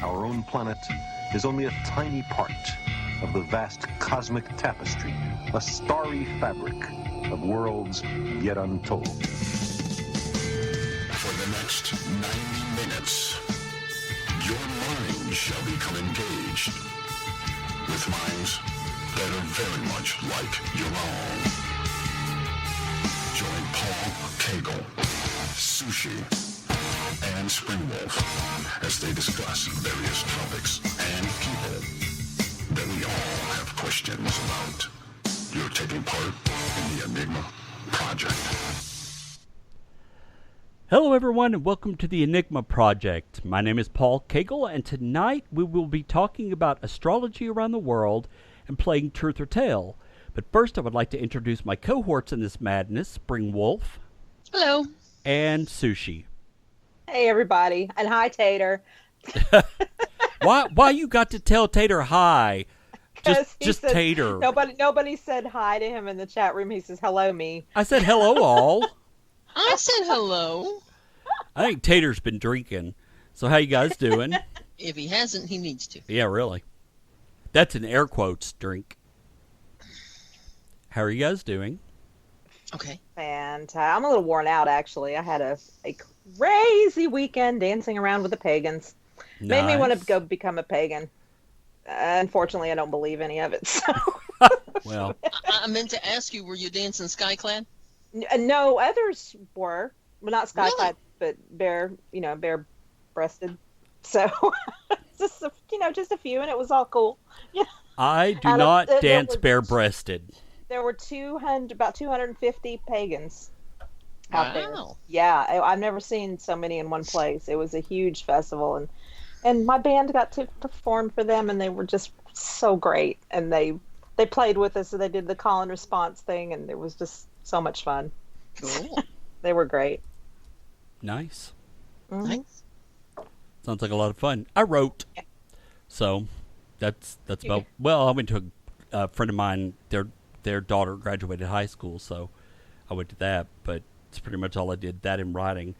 our own planet is only a tiny part of the vast cosmic tapestry, a starry fabric of worlds yet untold. For the next 90 minutes, your mind shall become engaged with minds that are very much like your own. Join Paul Cagle, Sushi, and Springwolf as they discuss various topics and people that we all have questions about. You're taking part in the Enigma Project. Hello everyone and welcome to the Enigma Project. My name is Paul Cagle and tonight we will be talking about astrology around the world and playing Truth or Tale. But first I would like to introduce my cohorts in this madness, Springwolf. Hello. And Sushi. Hey everybody, and hi Tater. Why you got to tell Tater hi? Just said, Tater. Nobody said hi to him in the chat room. He says hello me. I said hello all. I said hello. I think Tater's been drinking. So how you guys doing? If he hasn't, he needs to. Yeah, really. That's an air quotes drink. How are you guys doing? Okay. And I'm a little worn out actually. I had a crazy weekend dancing around with the pagans. Made me want to go become a pagan. Unfortunately, I don't believe any of it. So. Well, I meant to ask you, were you dancing skyclad? No, others were. Well, not skyclad, Really? but bare-breasted. So, just a few, and it was all cool. Yeah. I do not dance bare-breasted. There were about 250 pagans out there. Wow. Yeah, I've never seen so many in one place. It was a huge festival, and my band got to perform for them, and they were just so great. And they played with us, so they did the call and response thing, and it was just so much fun. Cool. They were great. Nice. Mm-hmm. Nice. Sounds like a lot of fun. I wrote. So that's about. Well, I went to a friend of mine. Their daughter graduated high school, so I went to that. But it's pretty much all I did. That in writing.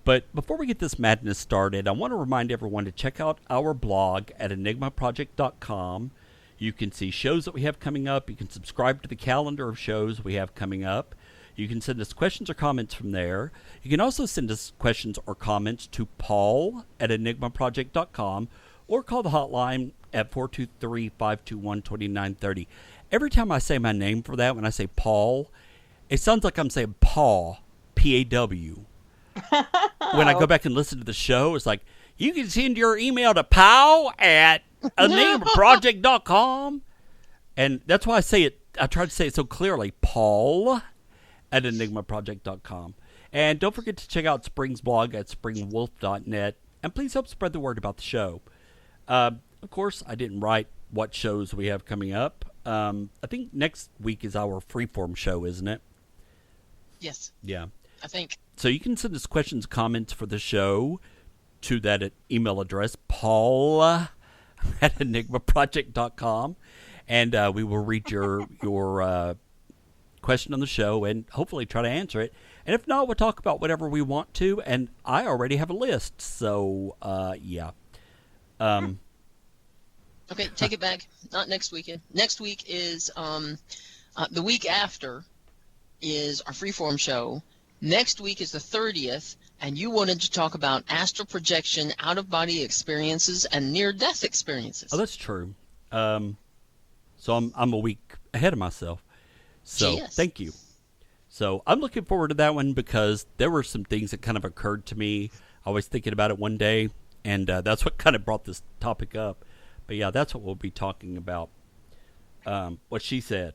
But before we get this madness started, I want to remind everyone to check out our blog at enigmaproject.com. You can see shows that we have coming up. You can subscribe to the calendar of shows we have coming up. You can send us questions or comments from there. You can also send us questions or comments to Paul at enigmaproject.com or call the hotline at 423-521-2930. Every time I say my name for that, when I say Paul, it sounds like I'm saying Paw, P-A-W. When I go back and listen to the show, it's like, you can send your email to Paul at enigmaproject.com. And that's why I say it. I try to say it so clearly. Paul at enigmaproject.com. And don't forget to check out Spring's blog at springwolf.net. And please help spread the word about the show. Of course, I didn't write what shows we have coming up. I think next week is our freeform show, isn't it? Yes. Yeah. I think. So you can send us questions, comments for the show to that email address, Paul at enigmaproject.com. And we will read your question on the show and hopefully try to answer it. And if not, we'll talk about whatever we want to. And I already have a list. So, yeah. Okay, take it back. Not next weekend. Next week is the week after is our freeform show. Next week is the 30th, and you wanted to talk about astral projection, out-of-body experiences, and near-death experiences. Oh, that's true. So I'm a week ahead of myself. So Yes. Thank you. So I'm looking forward to that one because there were some things that kind of occurred to me. I was thinking about it one day, and that's what kind of brought this topic up. But yeah, that's what we'll be talking about. What she said.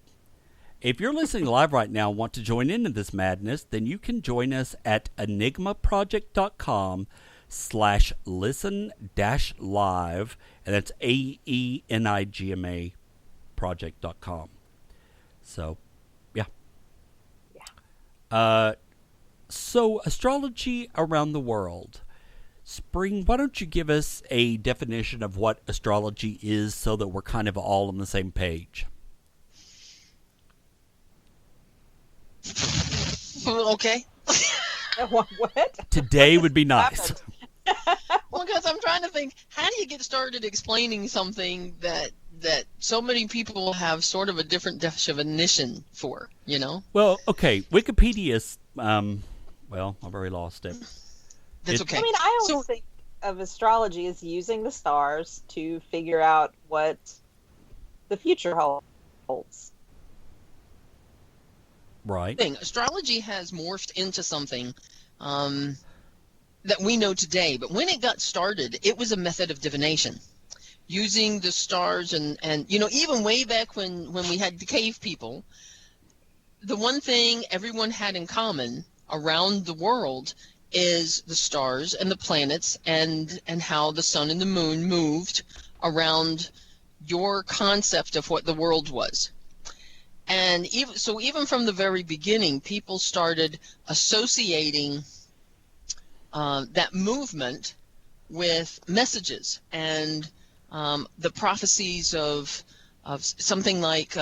If you're listening live right now and want to join into this madness, then you can join us at enigmaproject.com/listen-live, and that's AENIGMA project.com. So, yeah. So, astrology around the world. Spring, why don't you give us a definition of what astrology is so that we're kind of all on the same page? Okay. What? Today would be nice. Well, because I'm trying to think, how do you get started explaining something that so many people have sort of a different definition for, Well, okay, Wikipedia's, well, I've already lost it. That's okay. I mean, I always think of astrology as using the stars to figure out what the future holds. Right. Astrology has morphed into something that we know today, but when it got started, it was a method of divination, using the stars and even way back when we had the cave people, the one thing everyone had in common around the world is the stars and the planets and how the sun and the moon moved around your concept of what the world was. And even from the very beginning, people started associating that movement with messages and the prophecies of something like,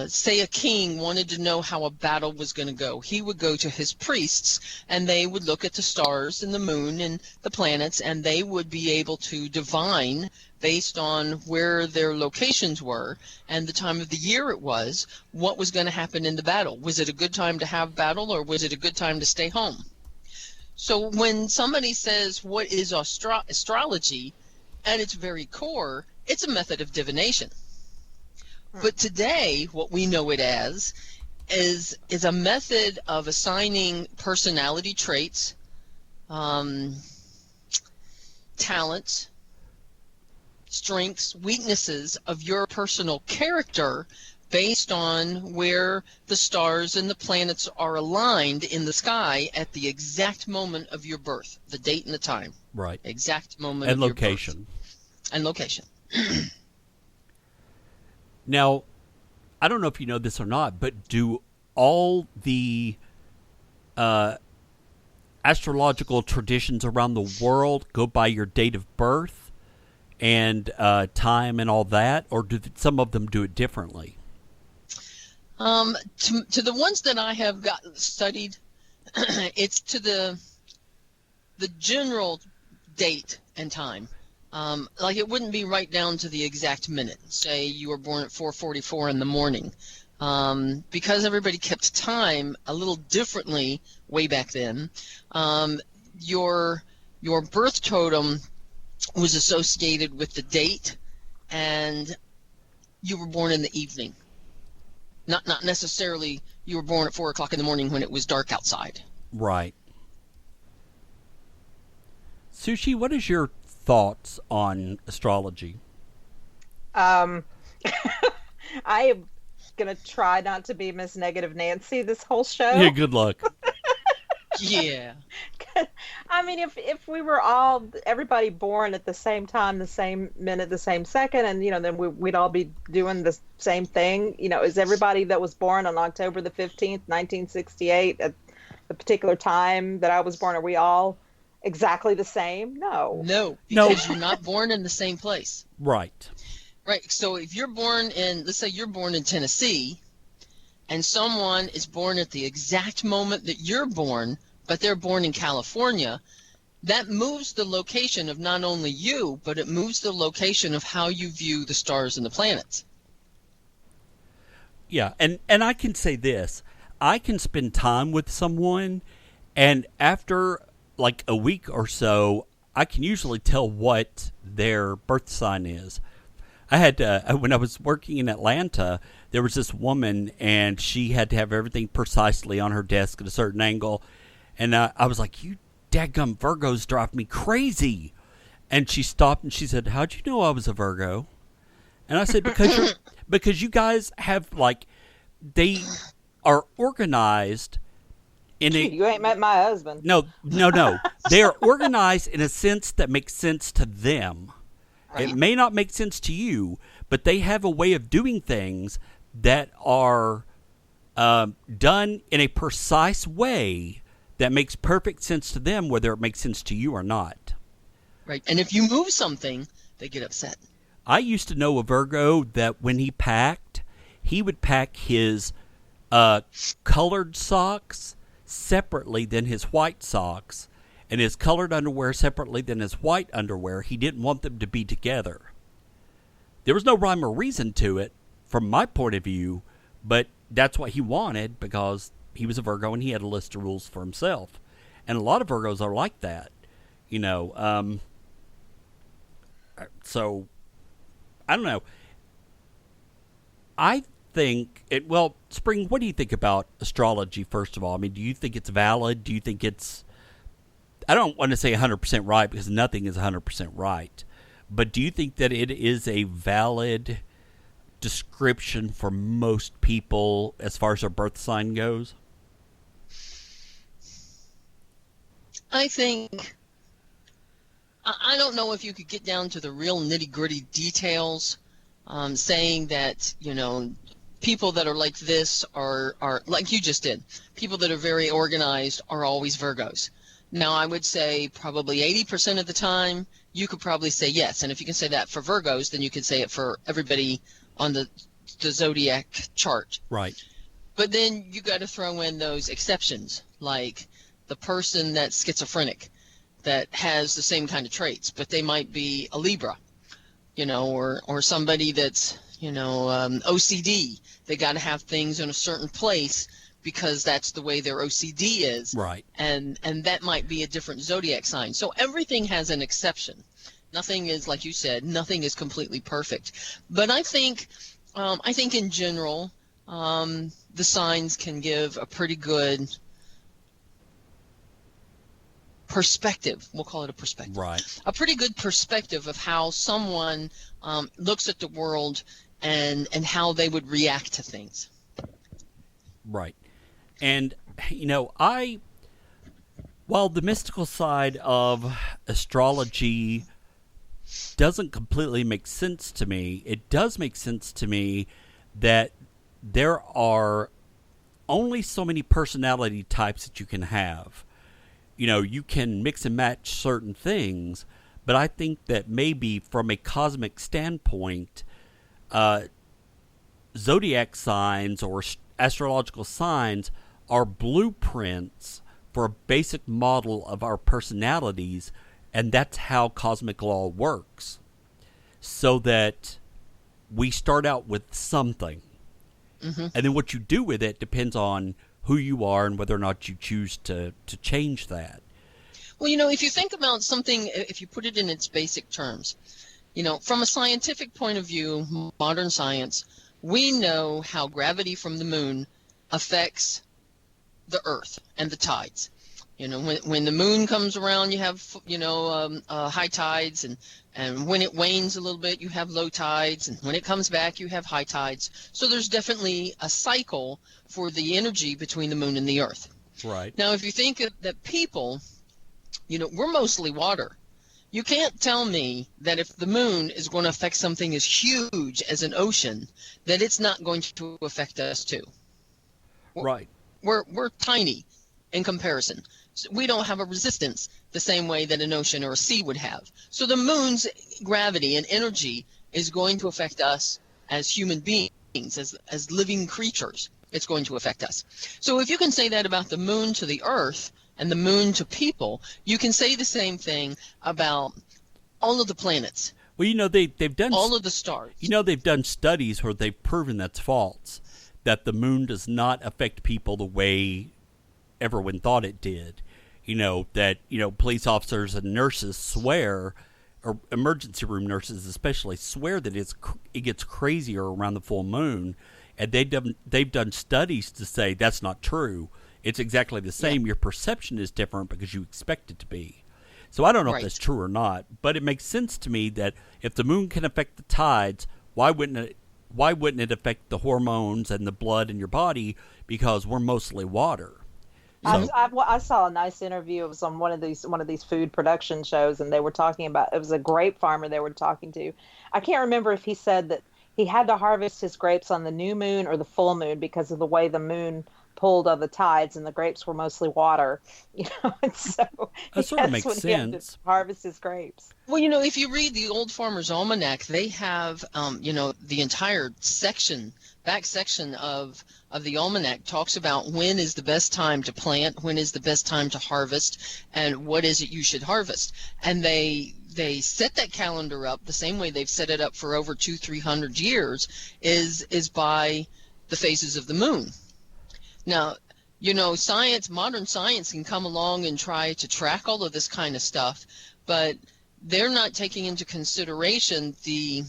say a king wanted to know how a battle was going to go. He would go to his priests, and they would look at the stars and the moon and the planets, and they would be able to divine based on where their locations were and the time of the year it was, what was going to happen in the battle. Was it a good time to have battle, or was it a good time to stay home? So when somebody says, what is astrology, at its very core, it's a method of divination. But today, what we know it as is a method of assigning personality traits, talents, strengths, weaknesses of your personal character based on where the stars and the planets are aligned in the sky at the exact moment of your birth, the date and the time. Right. Exact moment And of location. your birth. And location. Now, I don't know if you know this or not, but do all the astrological traditions around the world go by your date of birth and time and all that, or do some of them do it differently? To the ones that I have studied, it's to the general date and time. Like it wouldn't be right down to the exact minute. Say you were born at 4:44 in the morning. Because everybody kept time a little differently way back then, your birth totem was associated with the date, and you were born in the evening. Not necessarily you were born at 4 o'clock in the morning when it was dark outside. Right. Sushi, what is your thoughts on astrology? I am going to try not to be Miss Negative Nancy this whole show. Yeah, good luck. Yeah. I mean, if we were everybody born at the same time, the same minute, the same second, and, then we'd all be doing the same thing, is everybody that was born on October the 15th, 1968, at the particular time that I was born, are we all exactly the same? No, because you're not born in the same place. Right. So if you're born let's say you're born in Tennessee, and someone is born at the exact moment that you're born, but they're born in California, that moves the location of not only you, but it moves the location of how you view the stars and the planets. Yeah, and I can say this. I can spend time with someone, and after like a week or so, I can usually tell what their birth sign is. I had when I was working in Atlanta, there was this woman, and she had to have everything precisely on her desk at a certain angle. And I was like, you dadgum Virgos drive me crazy. And she stopped and she said, how'd you know I was a Virgo? And I said, because you guys have, they are organized in a... You ain't met my husband. No. They are organized in a sense that makes sense to them. Right. It may not make sense to you, but they have a way of doing things that are done in a precise way that makes perfect sense to them, whether it makes sense to you or not. Right. And if you move something, they get upset. I used to know a Virgo that when he packed, he would pack his colored socks separately than his white socks. and his colored underwear separately than his white underwear. He didn't want them to be together. There was no rhyme or reason to it from my point of view, but that's what he wanted because he was a Virgo and he had a list of rules for himself. And a lot of Virgos are like that, you know. So, I don't know. I think well, Spring, what do you think about astrology, first of all? I mean, do you think it's valid? Do you think it's, I don't want to say 100% right because nothing is 100% right, but do you think that it is a valid description for most people as far as their birth sign goes? I think, I don't know if you could get down to the real nitty-gritty details, saying that, you know, people that are like this are like you just did. People that are very organized are always Virgos. Now, I would say probably 80% of the time, you could probably say yes. And if you can say that for Virgos, then you could say it for everybody on the zodiac chart. Right. But then you got to throw in those exceptions, like the person that's schizophrenic, that has the same kind of traits, but they might be a Libra, you know, or somebody that's, you know, OCD. They got to have things in a certain place because that's the way their OCD is. Right. And that might be a different zodiac sign. So everything has an exception. Nothing is, like you said, nothing is completely perfect. But I think in general, the signs can give a pretty good perspective. We'll call it a perspective. Right. A pretty good perspective of how someone looks at the world and how they would react to things. Right. And, you know, while the mystical side of astrology doesn't completely make sense to me, it does make sense to me that there are only so many personality types that you can have. You know, you can mix and match certain things, but I think that maybe from a cosmic standpoint, zodiac signs or astrological signs are blueprints for a basic model of our personalities, and that's how cosmic law works. So that we start out with something, and then what you do with it depends on who you are and whether or not you choose to change that. Well, you know, if you think about something, if you put it in its basic terms, you know, from a scientific point of view, modern science, we know how gravity from the moon affects the Earth and the tides. You know, when the moon comes around, you have, you know, high tides, and when it wanes a little bit, you have low tides, and when it comes back, you have high tides. So there's definitely a cycle for the energy between the moon and the Earth. Right. Now, if you think that people, you know, we're mostly water. You can't tell me that if the moon is going to affect something as huge as an ocean, that it's not going to affect us too. Right. We're tiny in comparison. So we don't have a resistance the same way that an ocean or a sea would have. So the moon's gravity and energy is going to affect us as human beings, as living creatures. It's going to affect us. So if you can say that about the moon to the Earth and the moon to people, you can say the same thing about all of the planets. Well, you know, they've done all of the stars. You know, they've done studies where they've proven that's false, that the moon does not affect people the way everyone thought it did. You know, that, you know, police officers and nurses swear, or emergency room nurses especially, swear that it gets crazier around the full moon, and they've done studies to say that's not true. It's exactly the same. Yeah. Your perception is different because you expect it to be. So I don't know if that's true or not, but it makes sense to me that if the moon can affect the tides, why wouldn't it affect the hormones and the blood in your body? Because we're mostly water. So, I saw a nice interview. It was on one of these food production shows, and they were talking about, it was a grape farmer they were talking to. I can't remember if he said that he had to harvest his grapes on the new moon or the full moon because of the way the moon pulled of the tides, and the grapes were mostly water. You know, and so that sort of makes sense. He had to harvest his grapes. Well, you know, if you read the Old Farmer's Almanac, they have, you know, the entire section back section of the almanac talks about when is the best time to plant, when is the best time to harvest, and what is it you should harvest. And they set that calendar up the same way they've set it up for over 200-300 years, is by the phases of the moon. Now, you know, modern science can come along and try to track all of this kind of stuff, but they're not taking into consideration the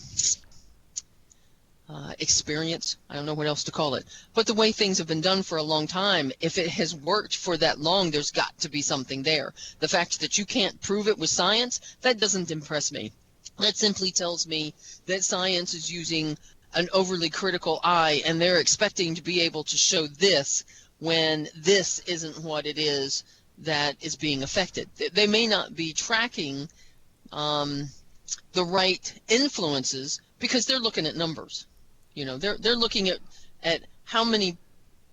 experience. I don't know what else to call it, but the way things have been done for a long time. If it has worked for that long, there's got to be something there. The fact that you can't prove it with science, that doesn't impress me. That simply tells me that science is using an overly critical eye, and they're expecting to be able to show this when this isn't what it is that is being affected. They may not be tracking the right influences because they're looking at numbers. You know, they're looking at how many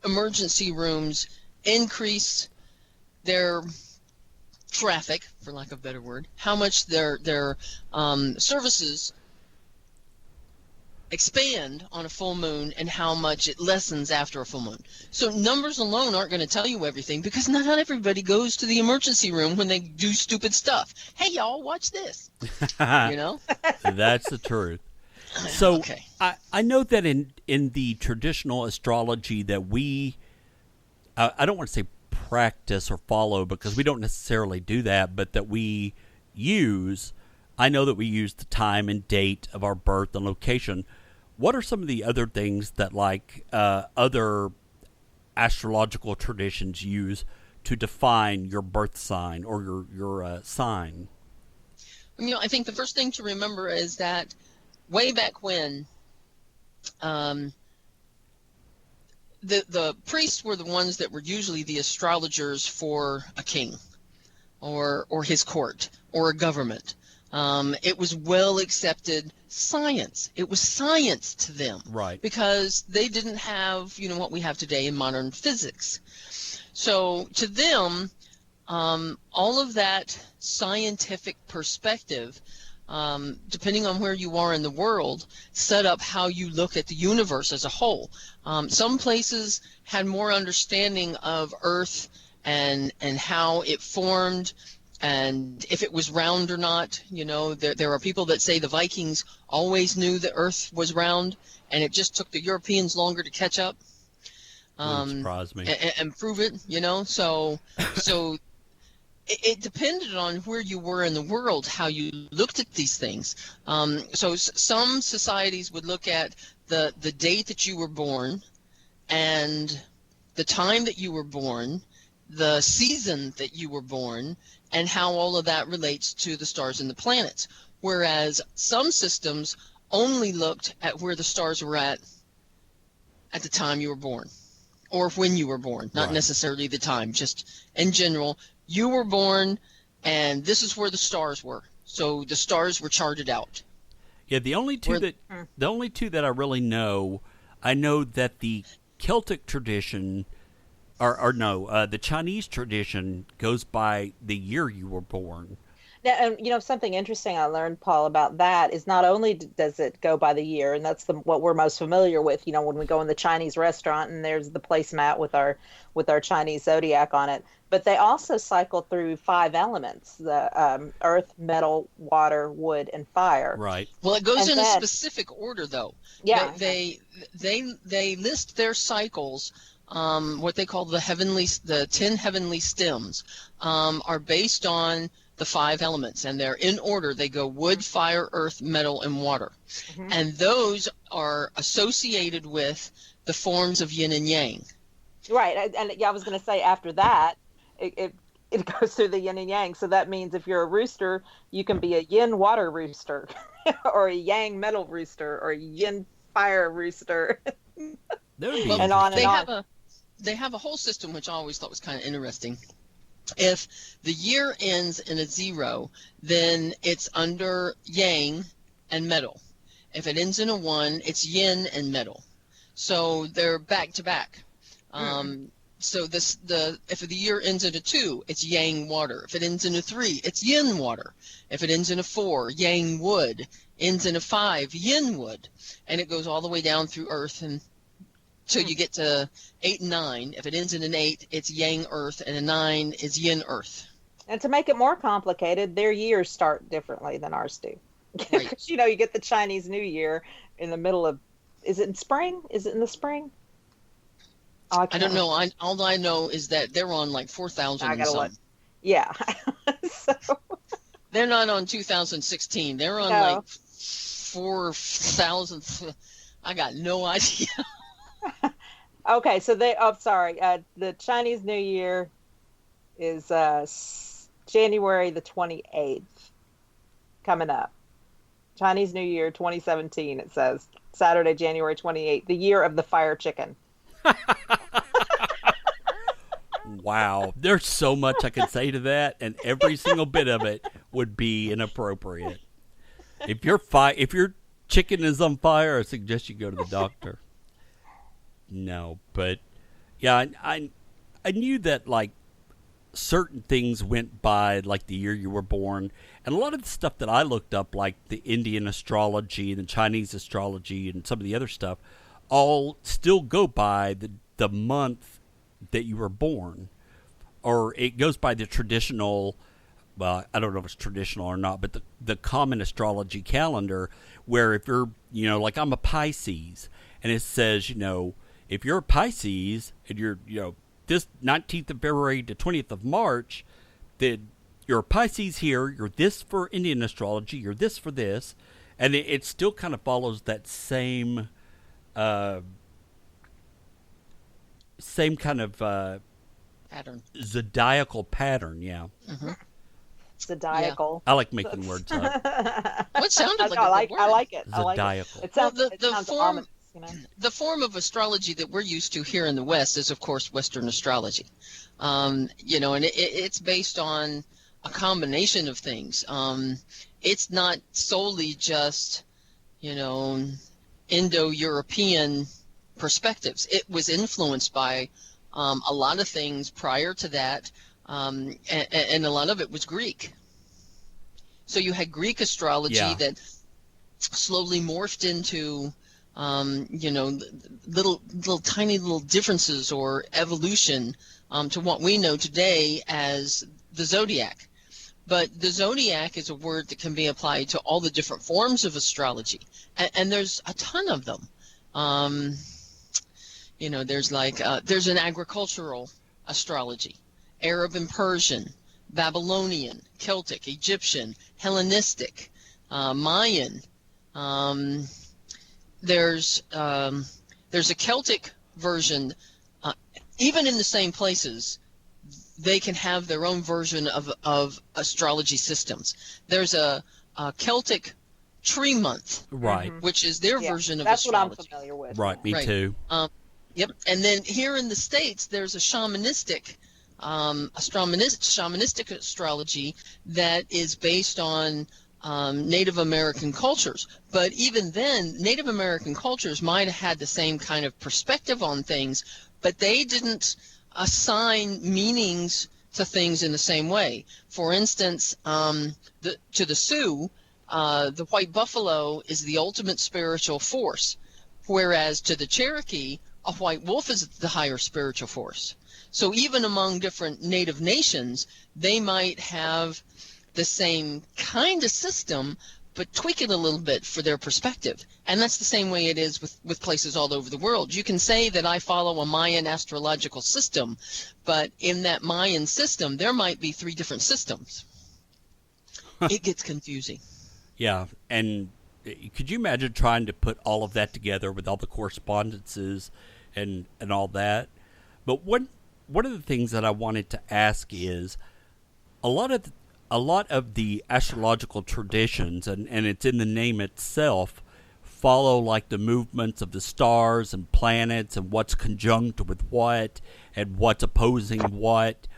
emergency rooms increase their traffic, for lack of a better word, how much their services expand on a full moon and how much it lessens after a full moon. So numbers alone aren't going to tell you everything, because not everybody goes to the emergency room when they do stupid stuff. Hey, y'all, watch this. You know? That's the truth. So okay. I know that in the traditional astrology that we, I don't want to say practice or follow, because we don't necessarily do that, but that we use, I know that we use the time and date of our birth and location. What are some of the other things that other astrological traditions use to define your birth sign or your sign? You know, I think the first thing to remember is that way back when, the priests were the ones that were usually the astrologers for a king or his court or a government. It was well accepted science. It was science to them. Right. Because they didn't have, you know, what we have today in modern physics. So to them, all of that scientific perspective, depending on where you are in the world, set up how you look at the universe as a whole. Some places had more understanding of Earth and how it formed, and if it was round or not. You know, there are people that say the Vikings always knew the Earth was round, and it just took the Europeans longer to catch up. Wouldn't surprise me. And prove it. You know, so it depended on where you were in the world, how you looked at these things. So some societies would look at the date that you were born, and the time that you were born, the season that you were born, and how all of that relates to the stars and the planets. Whereas some systems only looked at where the stars were at the time you were born, or when you were born, not Right. necessarily the time, just in general. You were born, and this is where the stars were. So the stars were charted out. Yeah, the only two that I really know, I know that the Celtic tradition, the Chinese tradition goes by the year you were born. Now, and you know, something interesting I learned, Paul, about that is not only does it go by the year, and that's what we're most familiar with. You know, when we go in the Chinese restaurant and there's the placemat with our Chinese zodiac on it, but they also cycle through 5 elements: the earth, metal, water, wood, and fire. Right. Well, it goes And in then- a specific order, though. Yeah. They list their cycles. What they call the 10 heavenly stems, are based on the 5 elements, and they're in order. They go wood, fire, earth, metal, and water. Mm-hmm. And those are associated with the forms of yin and yang. Right, and yeah, I was going to say after that, it goes through the yin and yang. So that means if you're a rooster, you can be a yin water rooster, or a yang metal rooster, or a yin fire rooster. That would be Well, And on they and have on. they have a whole system which I always thought was kind of interesting. If the year ends in a 0, then it's under yang and metal. If it ends in a 1, it's yin and metal. So they're back to back. So if the year ends in a 2, it's yang water. If it ends in a 3, it's yin water. If it ends in a 4, yang wood. Ends in a 5, yin wood. And it goes all the way down through earth and till you get to 8 and 9. If it ends in an 8, it's Yang Earth, and a 9 is Yin Earth. And to make it more complicated, their years start differently than ours do. Right. Because, you get the Chinese New Year in the middle of, is it in spring? Is it in the spring? Oh, I don't know. All I know is that they're on like 4,000 and something. Yeah. So, They're not on 2016. They're on No. like 4,000. I got no idea. okay, so the Chinese New Year is January the 28th coming up. Chinese New Year 2017, it says. Saturday, January 28th, the year of the fire chicken. Wow. There's so much I could say to that, and every single bit of it would be inappropriate. If your chicken is on fire, I suggest you go to the doctor. No, but yeah, I knew that like certain things went by like the year you were born, and a lot of the stuff that I looked up, like the Indian astrology and the Chinese astrology and some of the other stuff, all still go by the month that you were born, or it goes by the traditional. Well, I don't know if it's traditional or not, but the common astrology calendar, where if you're, like I'm a Pisces, and it says, if you're a Pisces and you're, this 19th of February to 20th of March, then you're a Pisces here, you're this for Indian astrology, you're this for this, and it still kind of follows that same kind of Pattern. zodiacal pattern, yeah. Mm-hmm. Zodiacal. I like making words up. What sounded like I a like good word. I like it. I like it. Zodiacal. It sounds, Well, it the sounds form- ominous, The form of astrology that we're used to here in the West is, of course, Western astrology. And it's based on a combination of things. It's not solely just, Indo-European perspectives. It was influenced by a lot of things prior to that, and a lot of it was Greek. So you had Greek astrology that slowly morphed into little tiny little differences or evolution to what we know today as the zodiac. But the zodiac is a word that can be applied to all the different forms of astrology, and there's a ton of them. There's an agricultural astrology, Arab and Persian, Babylonian, Celtic, Egyptian, Hellenistic, Mayan. There's a Celtic version. Even in the same places, they can have their own version of astrology systems. There's a Celtic tree month, Right. which is their version of that's astrology. what I'm familiar with. Right, me Right. too. Yep. And then here in the States, there's a shamanistic astrology that is based on Native American cultures. But even then, Native American cultures might have had the same kind of perspective on things, but they didn't assign meanings to things in the same way. For instance, to the Sioux, the white buffalo is the ultimate spiritual force, whereas to the Cherokee, a white wolf is the higher spiritual force. So even among different native nations, they might have the same kind of system, but tweak it a little bit for their perspective. And that's the same way it is with places all over the world. You can say that I follow a Mayan astrological system, but in that Mayan system, there might be 3 different systems. It gets confusing. Yeah, and could you imagine trying to put all of that together with all the correspondences and all that? But one of the things that I wanted to ask is a lot of the astrological traditions, and it's in the name itself, follow like the movements of the stars and planets and what's conjunct with what and what's opposing what.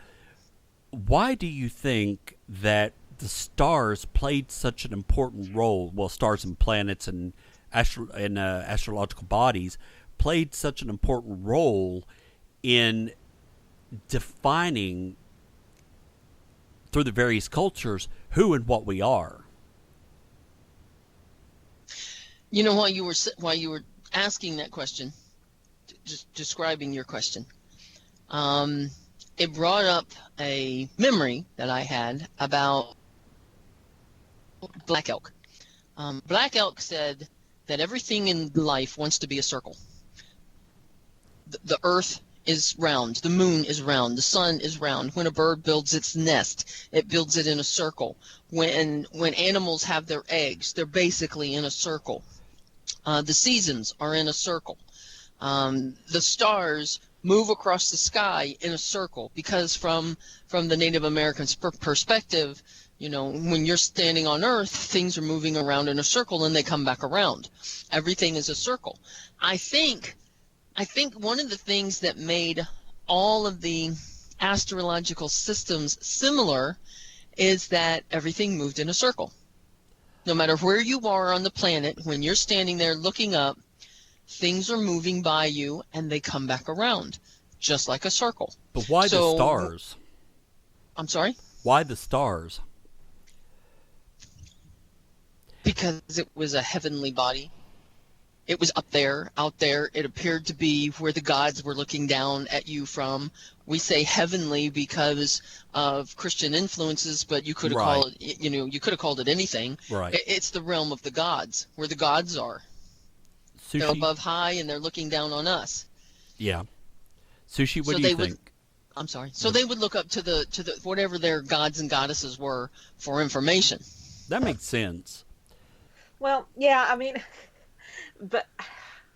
Why do you think that the stars played such an important role? Well, stars and planets and astrological bodies played such an important role in defining through the various cultures who and what we are. While you were asking that question, just describing your question, it brought up a memory that I had about black elk. Black elk said that everything in life wants to be a circle. The earth is round, the moon is round, the sun is round. When a bird builds its nest, it builds it in a circle. When animals have their eggs, they're basically in a circle. The seasons are in a circle. The stars move across the sky in a circle, because from the Native Americans' perspective, when you're standing on Earth, things are moving around in a circle and they come back around. Everything is a circle. I think one of the things that made all of the astrological systems similar is that everything moved in a circle. No matter where you are on the planet, when you're standing there looking up, things are moving by you and they come back around, just like a circle. But why the stars? I'm sorry? Why the stars? Because it was a heavenly body. It was up there, out there. It appeared to be where the gods were looking down at you from. We say heavenly because of Christian influences, but you could have called it, you could have called it anything. Right. It's the realm of the gods, where the gods are. Sushi? They're above high and they're looking down on us. Yeah. Sushi, what do you think? I'm sorry. So they would look up to the whatever their gods and goddesses were for information. That makes sense. Well, yeah, I mean, but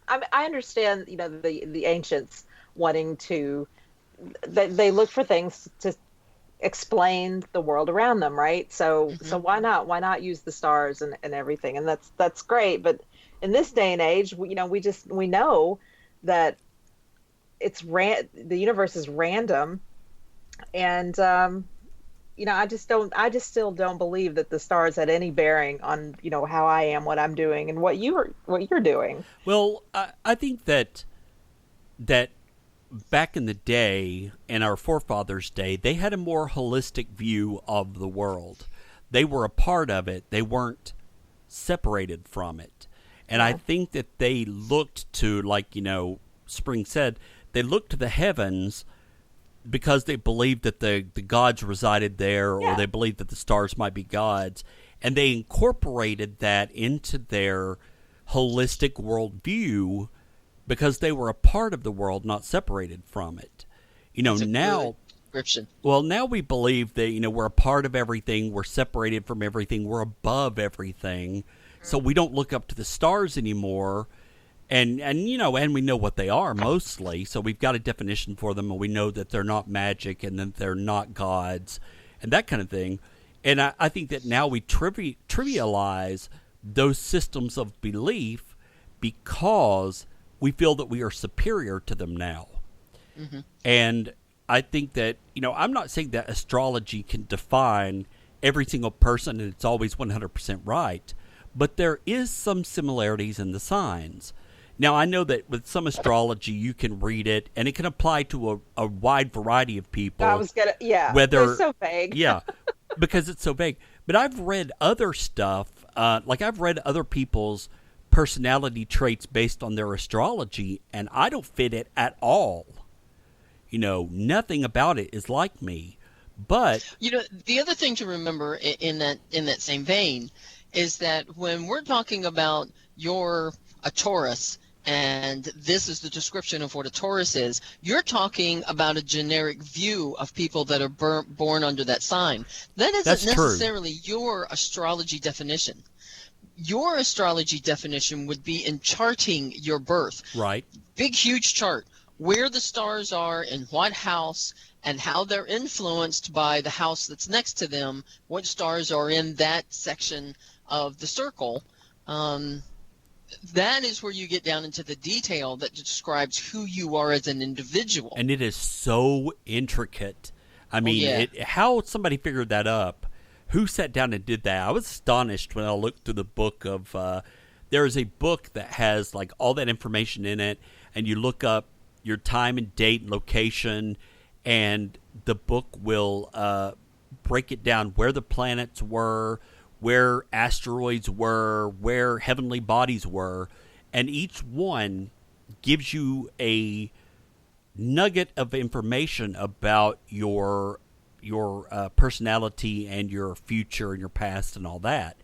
I understand, the ancients wanting to, they look for things to explain the world around them, right? So why not use the stars and everything? And that's great. But in this day and age, we know that the universe is random, and I just still don't believe that the stars had any bearing on, how I am, what I'm doing, and what you're doing. Well, I think that back in the day, in our forefathers' day, they had a more holistic view of the world. They were a part of it. They weren't separated from it. And I think that they looked to, like, Spring said, they looked to the heavens because they believed that the gods resided there, or they believed that the stars might be gods, and they incorporated that into their holistic worldview because they were a part of the world, not separated from it. That's now, a good description. Well, now we believe that we're a part of everything, we're separated from everything, we're above everything, so we don't look up to the stars anymore. And we know what they are mostly, so we've got a definition for them, and we know that they're not magic and that they're not gods and that kind of thing. And I think that now we trivialize those systems of belief because we feel that we are superior to them now. Mm-hmm. And I think that, I'm not saying that astrology can define every single person and it's always 100% right, but there is some similarities in the signs. Now, I know that with some astrology, you can read it, and it can apply to a wide variety of people. Whether it's so vague. Yeah, because it's so vague. But I've read other stuff, like I've read other people's personality traits based on their astrology, and I don't fit it at all. Nothing about it is like me. But the other thing to remember in that same vein is that when we're talking about you're a Taurus, and this is the description of what a Taurus is, you're talking about a generic view of people that are born under that sign. That isn't necessarily your astrology definition. Your astrology definition would be in charting your birth. Right. Big, huge chart, where the stars are, in what house, and how they're influenced by the house that's next to them, what stars are in that section of the circle. That is where you get down into the detail that describes who you are as an individual. And it is so intricate. I mean, how somebody figured that up, who sat down and did that? I was astonished when I looked through the book of, there is a book that has like all that information in it, and you look up your time and date and location, and the book will break it down where the planets were, where asteroids were, where heavenly bodies were, and each one gives you a nugget of information about your personality and your future and your past and all that.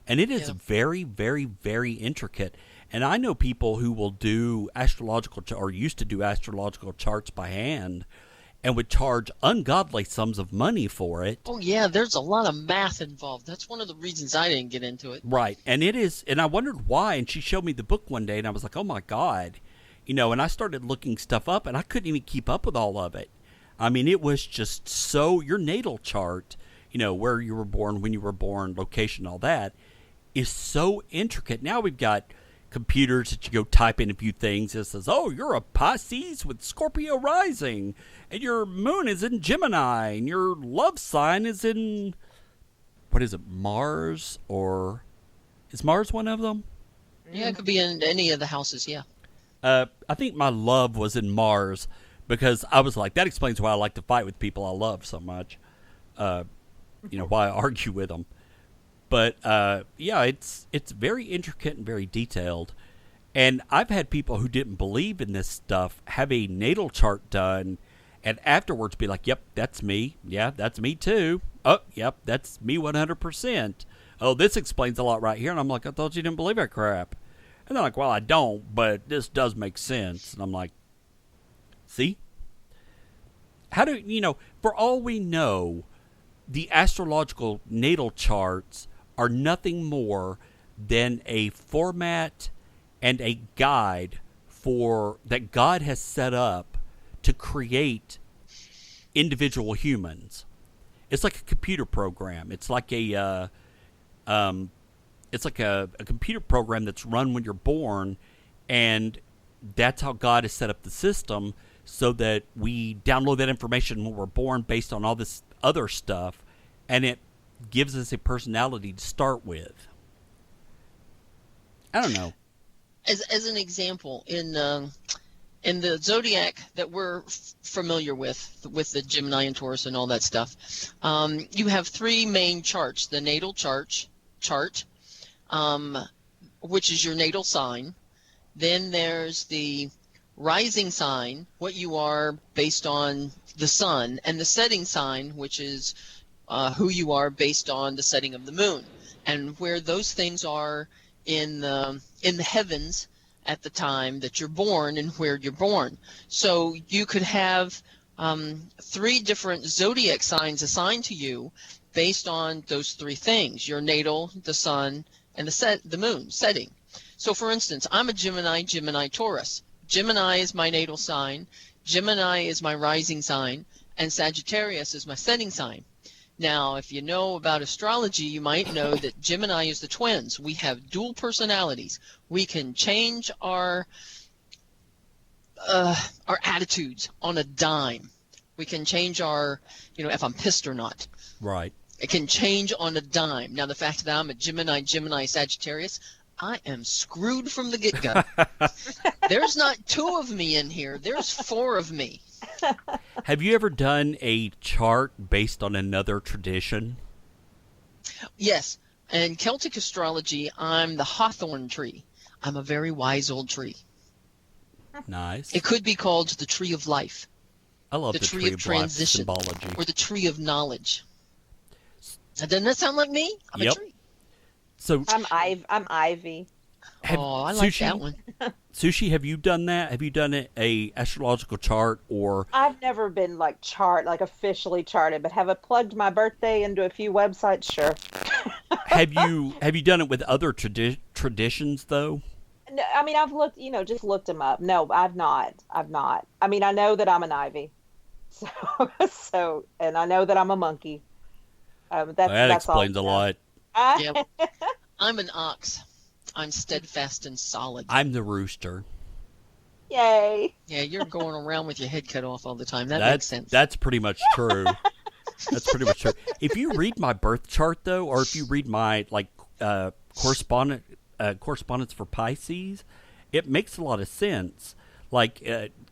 And it is very, very, very intricate. And I know people who will do astrological or used to do astrological charts by hand and would charge ungodly sums of money for it. Oh, yeah, there's a lot of math involved. That's one of the reasons I didn't get into it. Right. And it is, and I wondered why. And she showed me the book one day, and I was like, oh, my God. You know, and I started looking stuff up, and I couldn't even keep up with all of it. I mean, it was just so, your natal chart, you know, where you were born, when you were born, location, all that, is so intricate. Now we've got computers that you go type in a few things. It says, oh, you're a Pisces with Scorpio rising, and your moon is in Gemini, and your love sign is in, what is it, Mars? Or is Mars one of them? Yeah, it could be in any of the houses, yeah. I think my love was in Mars, because I was like, that explains why I like to fight with people I love so much. You know, why I argue with them. But, yeah, it's very intricate and very detailed. And I've had people who didn't believe in this stuff have a natal chart done and afterwards be like, yep, that's me. Yeah, that's me too. Oh, yep, that's me 100%. Oh, this explains a lot right here. And I'm like, I thought you didn't believe that crap. And they're like, well, I don't, but this does make sense. And I'm like, see? How do, you know, for all we know, the astrological natal charts are nothing more than a format and a guide for that God has set up to create individual humans. It's like a computer program. It's like a computer program that's run when you're born, and that's how God has set up the system so that we download that information when we're born based on all this other stuff, and it gives us a personality to start with. I don't know. As an example, in the zodiac that we're familiar with the Gemini and Taurus and all that stuff, you have three main charts: the natal chart, which is your natal sign. Then there's the rising sign, what you are based on the sun, and the setting sign, which is who you are based on the setting of the moon, and where those things are in the heavens at the time that you're born and where you're born. So you could have three different zodiac signs assigned to you based on those three things: your natal, the sun, and the moon setting. So for instance, I'm a Gemini, Taurus. Gemini is my natal sign, Gemini is my rising sign, and Sagittarius is my setting sign. Now, if you know about astrology, you might know that Gemini is the twins. We have dual personalities. We can change our attitudes on a dime. We can change our, if I'm pissed or not. Right. It can change on a dime. Now, the fact that I'm a Gemini, Sagittarius, I am screwed from the get-go. There's not two of me in here. There's four of me. Have you ever done a chart based on another tradition? Yes. In Celtic astrology, I'm the hawthorn tree. I'm a very wise old tree. Nice. It could be called the tree of life. I love the tree of transition, symbology. Or the tree of knowledge. Now, doesn't that sound like me? I'm a tree. So I'm Ivy. I like that one. Sushi, have you done that? Have you done a astrological chart or? I've never been officially charted, but have I plugged my birthday into a few websites? Sure. Have you done it with other traditions though? No, I mean, I've looked, just looked them up. No, I've not. I mean, I know that I'm an Ivy, so, and I know that I'm a monkey. That explains a lot. Yep. I'm an ox. I'm steadfast and solid. I'm the rooster. Yay. Yeah, you're going around with your head cut off all the time. That makes sense. That's pretty much true. That's pretty much true. If you read my birth chart, though, or if you read my correspondence for Pisces, it makes a lot of sense. Like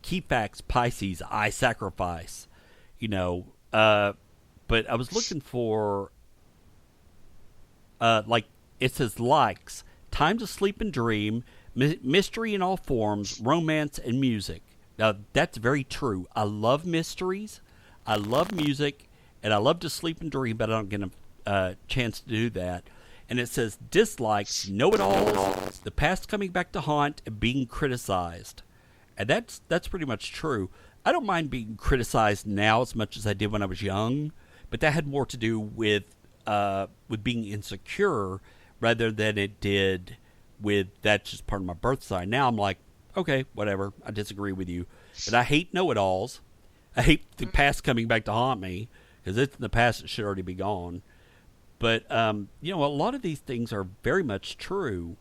key facts, Pisces, I sacrifice. But I was looking for it says likes. Time to sleep and dream, Mystery in all forms, romance, and music. Now, that's very true. I love mysteries, I love music, and I love to sleep and dream, but I don't get a chance to do that. And it says, dislikes, know-it-alls, the past coming back to haunt, and being criticized. And that's pretty much true. I don't mind being criticized now as much as I did when I was young, but that had more to do with being insecure rather than it did with that's just part of my birth sign. Now I'm like, okay, whatever. I disagree with you. But I hate know-it-alls. I hate the past coming back to haunt me because it's in the past. It should already be gone. But, a lot of these things are very much true.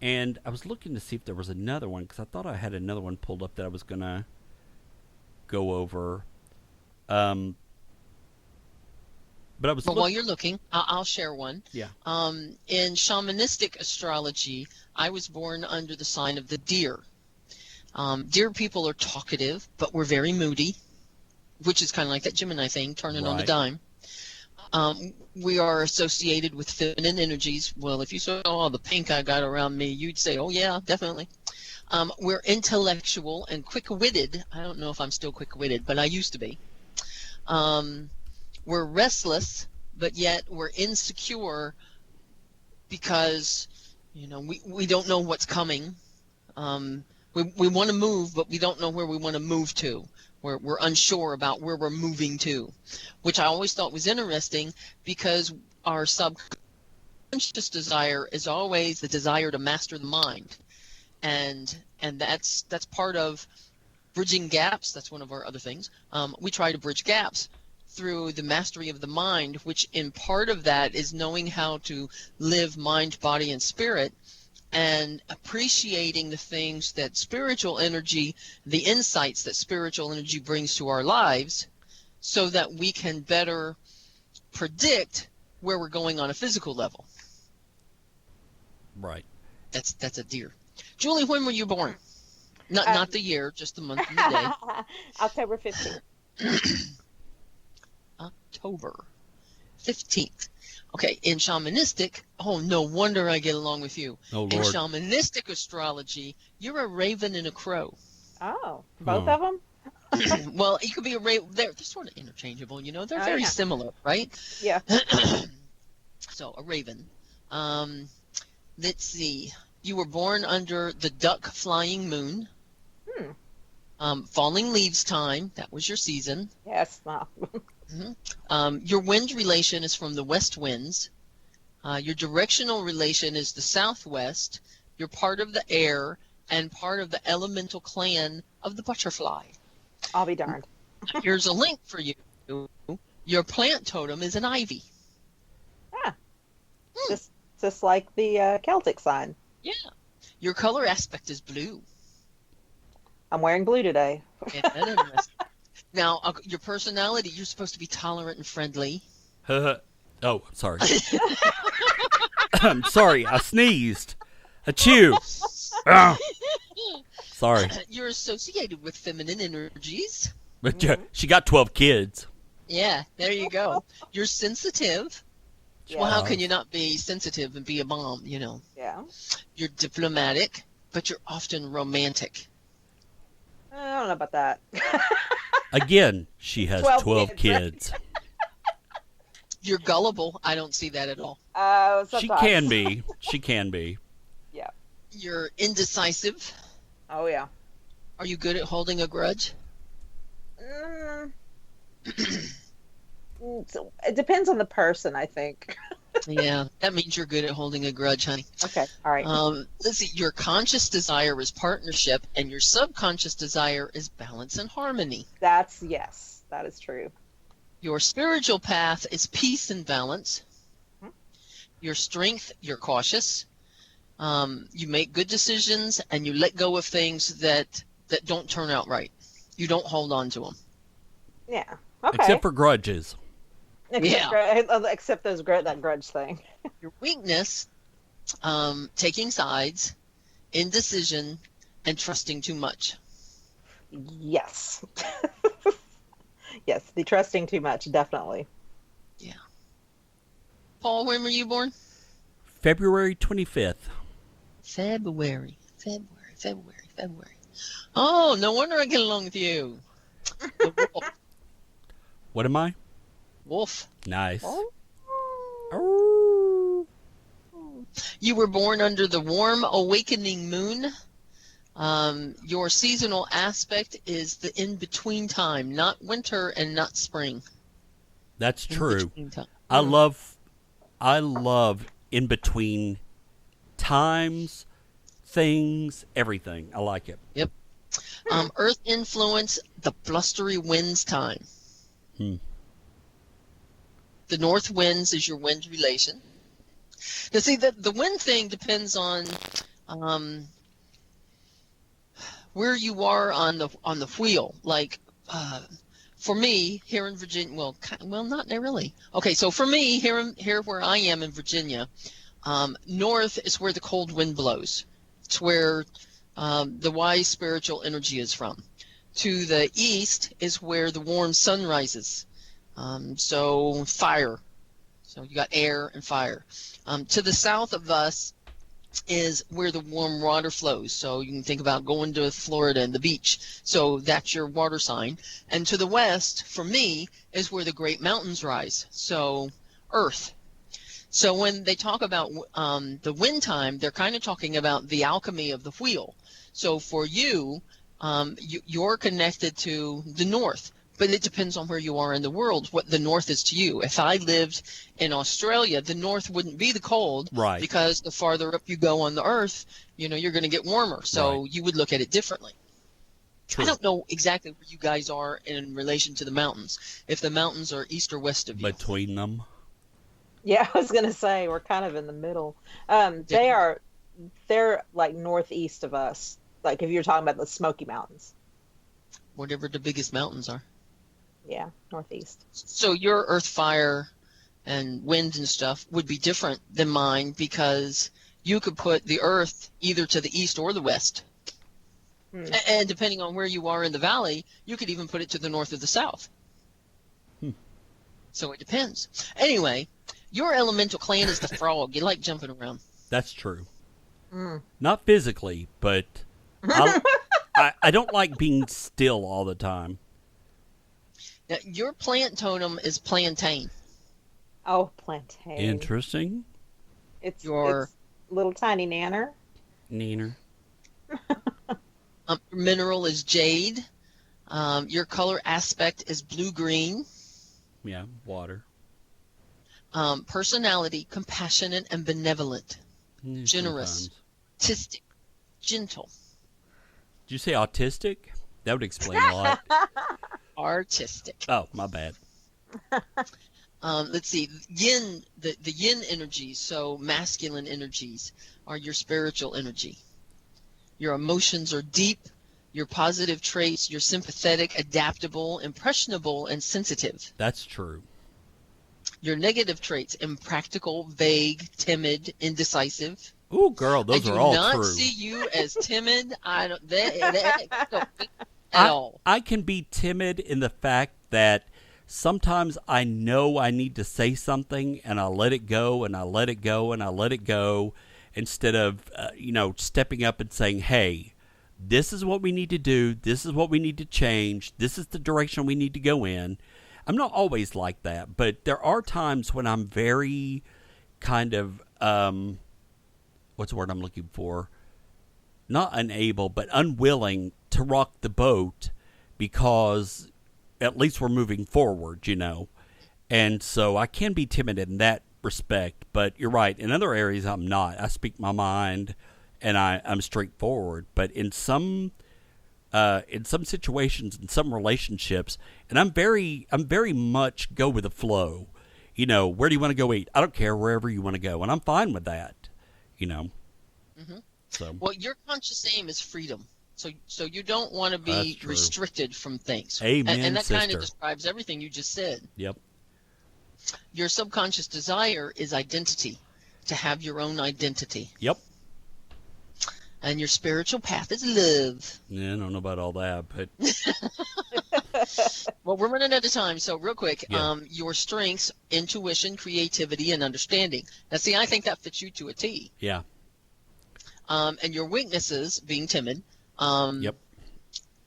And I was looking to see if there was another one because I thought I had another one pulled up that I was going to go over. But I was while you're looking, I'll share one. Yeah. In shamanistic astrology, I was born under the sign of the deer. Deer people are talkative, but we're very moody, which is kind of like that Gemini thing, turning on the dime. We are associated with feminine energies. Well, if you saw all the pink I got around me, you'd say, oh, yeah, definitely. We're intellectual and quick-witted. I don't know if I'm still quick-witted, but I used to be. We're restless, but yet we're insecure because, we don't know what's coming. We want to move, but we don't know where we want to move to. We're unsure about where we're moving to, which I always thought was interesting because our subconscious desire is always the desire to master the mind. And that's part of bridging gaps. That's one of our other things. We try to bridge gaps through the mastery of the mind, which in part of that is knowing how to live mind, body, and spirit, and appreciating the things that spiritual energy, the insights that spiritual energy brings to our lives, so that we can better predict where we're going on a physical level. Right. That's a deer. Julie, when were you born? Not the year, just the month and the day. October 15th. October 15th. Okay, in shamanistic, oh, no wonder I get along with you. Oh, Lord. In shamanistic astrology, you're a raven and a crow. Oh, both of them? Well, you could be a raven. They're sort of interchangeable, They're very similar, right? Yeah. So, a raven. Let's see. You were born under the duck flying moon. Falling leaves time. That was your season. Yes. No. Your wind relation is from the west winds. Your directional relation is the southwest. You're part of the air and part of the elemental clan of the butterfly. I'll be darned. Here's a link for you. Your plant totem is an ivy. Ah. Just like the Celtic sign. Yeah. Your color aspect is blue. I'm wearing blue today. Now, your personality, you're supposed to be tolerant and friendly. Oh, sorry. I'm sorry. I sneezed. Achoo. Sorry. You're associated with feminine energies. But she got 12 kids. Yeah, there you go. You're sensitive. Yeah. Well, how can you not be sensitive and be a mom, Yeah. You're diplomatic, but you're often romantic. I don't know about that. Again, she has 12 kids. Right? You're gullible. I don't see that at all. She can be. She can be. Yeah. You're indecisive. Oh, yeah. Are you good at holding a grudge? So it depends on the person, I think. Yeah, that means you're good at holding a grudge, honey. Okay, all right. Let's see. Your conscious desire is partnership, and your subconscious desire is balance and harmony. Yes, that is true. Your spiritual path is peace and balance. Your strength, you're cautious. You make good decisions, and you let go of things that don't turn out right. You don't hold on to them. Yeah. Okay. Except for grudges. Except that grudge thing. Your weakness, taking sides, indecision, and trusting too much. Yes. Yes, the trusting too much, definitely. Yeah. Paul, when were you born? February 25th. February February. Oh, no wonder I get along with you. The wolf. What am I? Wolf. Nice. Oh. Arr. You were born under the warm awakening moon. Your seasonal aspect is the in-between time, not winter and not spring. That's true. In-between time. I love in between times, things, everything. I like it. Yep. Earth influence, the blustery winds time. Hmm. The north winds is your wind relation. Now, see, the wind thing depends on where you are on the wheel. Like, for me here in Virginia, well, not really. Okay, so for me here where I am in Virginia, north is where the cold wind blows. It's where the wise spiritual energy is from. To the east is where the warm sun rises. So fire. So you got air and fire. To the south of us is where the warm water flows. So you can think about going to Florida and the beach. So that's your water sign. And to the west, for me, is where the great mountains rise. So earth. So when they talk about the wind time, they're kind of talking about the alchemy of the wheel. So for you, you're connected to the north. But it depends on where you are in the world, what the north is to you. If I lived in Australia, the north wouldn't be the cold, right? Because the farther up you go on the earth, you're going to get warmer. So right. You would look at it differently. True. I don't know exactly where you guys are in relation to the mountains, if the mountains are east or west of you. Between them. Yeah, I was going to say, we're kind of in the middle. They're like northeast of us. Like if you're talking about the Smoky Mountains. Whatever the biggest mountains are. Yeah, northeast. So your earth, fire, and wind and stuff would be different than mine because you could put the earth either to the east or the west. And depending on where you are in the valley, you could even put it to the north or the south. So it depends. Anyway, your elemental clan is the frog. You like jumping around. That's true. Not physically, but I don't like being still all the time. Now, your plant totem is plantain. Oh, plantain. Interesting. It's Your little tiny nanner. Neener. Your mineral is jade. Your color aspect is blue-green. Yeah, water. Personality, compassionate and benevolent. Generous. Sometimes. Artistic. Gentle. Did you say autistic? That would explain a lot. Artistic. Oh, my bad. Let's see. Yin, the yin energies, so masculine energies, are your spiritual energy. Your emotions are deep. Your positive traits, you're sympathetic, adaptable, impressionable, and sensitive. That's true. Your negative traits, impractical, vague, timid, indecisive. Ooh, girl, those are all true. I do not see you as timid. I don't, at all. I can be timid in the fact that sometimes I know I need to say something and I let it go and I let it go and I let it go instead of, stepping up and saying, hey, this is what we need to do. This is what we need to change. This is the direction we need to go in. I'm not always like that, but there are times when I'm very kind of, what's the word I'm looking for? Not unable, but unwilling to rock the boat because at least we're moving forward, And so I can be timid in that respect, but you're right. In other areas, I'm not. I speak my mind and I'm straightforward. But in some situations, in some relationships, and I'm very much go with the flow. Where do you want to go eat? I don't care, wherever you want to go, and I'm fine with that. Mm-hmm. So well, your conscious aim is freedom. So you don't want to be restricted from things. Amen, and that sister. kind of describes everything you just said. Yep. Your subconscious desire is identity, to have your own identity. Yep. And your spiritual path is love. Yeah, I don't know about all that, but well, we're running out of time, so real quick, yeah. Your strengths, intuition, creativity, and understanding. Now, see, I think that fits you to a T. Yeah. and your weaknesses being timid. Yep.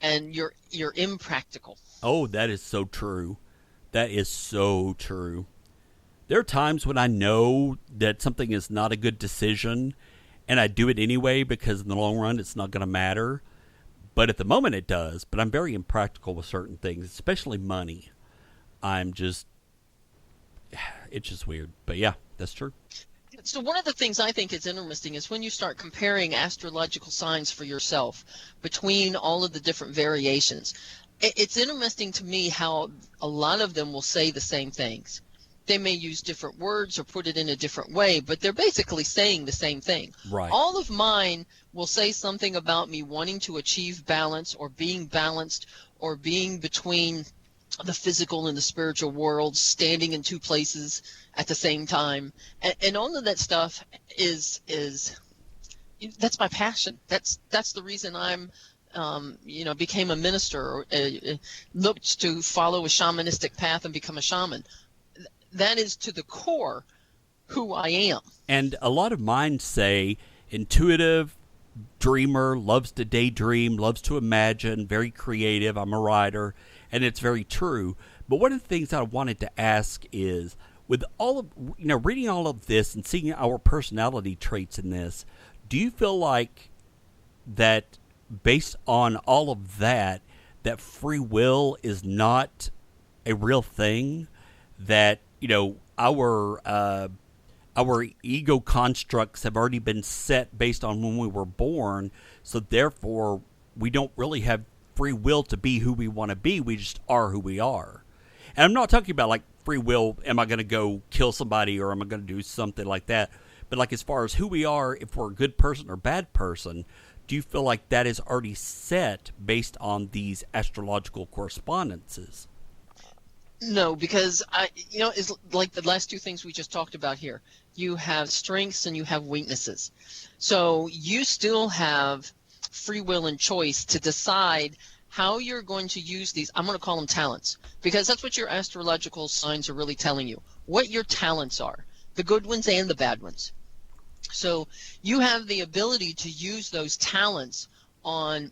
And you're impractical. Oh, that is so true. That is so true. There are times when I know that something is not a good decision, and I do it anyway because in the long run it's not going to matter. But at the moment it does. But I'm very impractical with certain things, especially money. It's just weird. But yeah, that's true. So one of the things I think is interesting is when you start comparing astrological signs for yourself between all of the different variations. It's interesting to me how a lot of them will say the same things. They may use different words or put it in a different way, but they're basically saying the same thing. Right. All of mine will say something about me wanting to achieve balance or being balanced or being between the physical and the spiritual worlds, standing in two places at the same time. And all of that stuff is that's my passion. That's the reason I'm became a minister or looked to follow a shamanistic path and become a shaman. That is to the core who I am. And a lot of mine say intuitive, dreamer, loves to daydream, loves to imagine, very creative. I'm a writer, and it's very true. But one of the things I wanted to ask is, with all of, reading all of this and seeing our personality traits in this, do you feel like that based on all of that, that free will is not a real thing? That our ego constructs have already been set based on when we were born, so therefore we don't really have free will to be who we want to be. We just are who we are. And I'm not talking about like free will, am I going to go kill somebody or am I going to do something like that? But like as far as who we are, if we're a good person or bad person, do you feel like that is already set based on these astrological correspondences? No, because it's like the last two things we just talked about here. You have strengths and you have weaknesses. So you still have free will and choice to decide how you're going to use these. I'm going to call them talents, because that's what your astrological signs are really telling you, what your talents are, the good ones and the bad ones. So you have the ability to use those talents on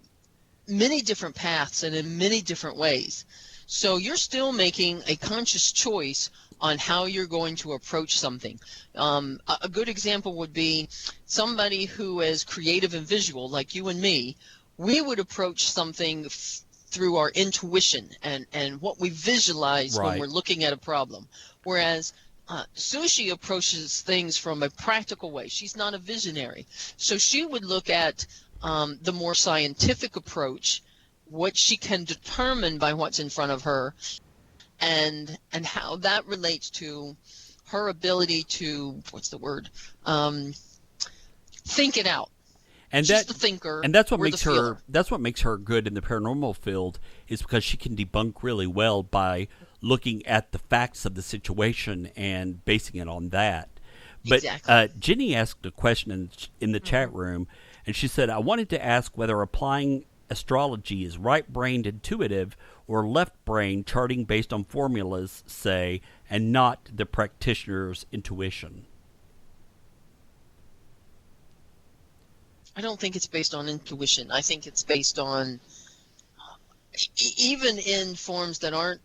many different paths and in many different ways. So you're still making a conscious choice on how you're going to approach something. A good example would be somebody who is creative and visual, like you and me. We would approach something through our intuition and what we visualize when we're looking at a problem. Whereas Sushi approaches things from a practical way. She's not a visionary. So she would look at the more scientific approach, what she can determine by what's in front of her, and how that relates to her ability to, think it out. And she's the thinker. And that's what makes her good in the paranormal field, is because she can debunk really well by looking at the facts of the situation and basing it on that. But exactly. Jenny asked a question in the chat room, and she said, I wanted to ask whether applying astrology is right-brained intuitive or left-brain charting based on formulas, say, and not the practitioner's intuition. I don't think it's based on intuition. I think it's based on, even in forms that aren't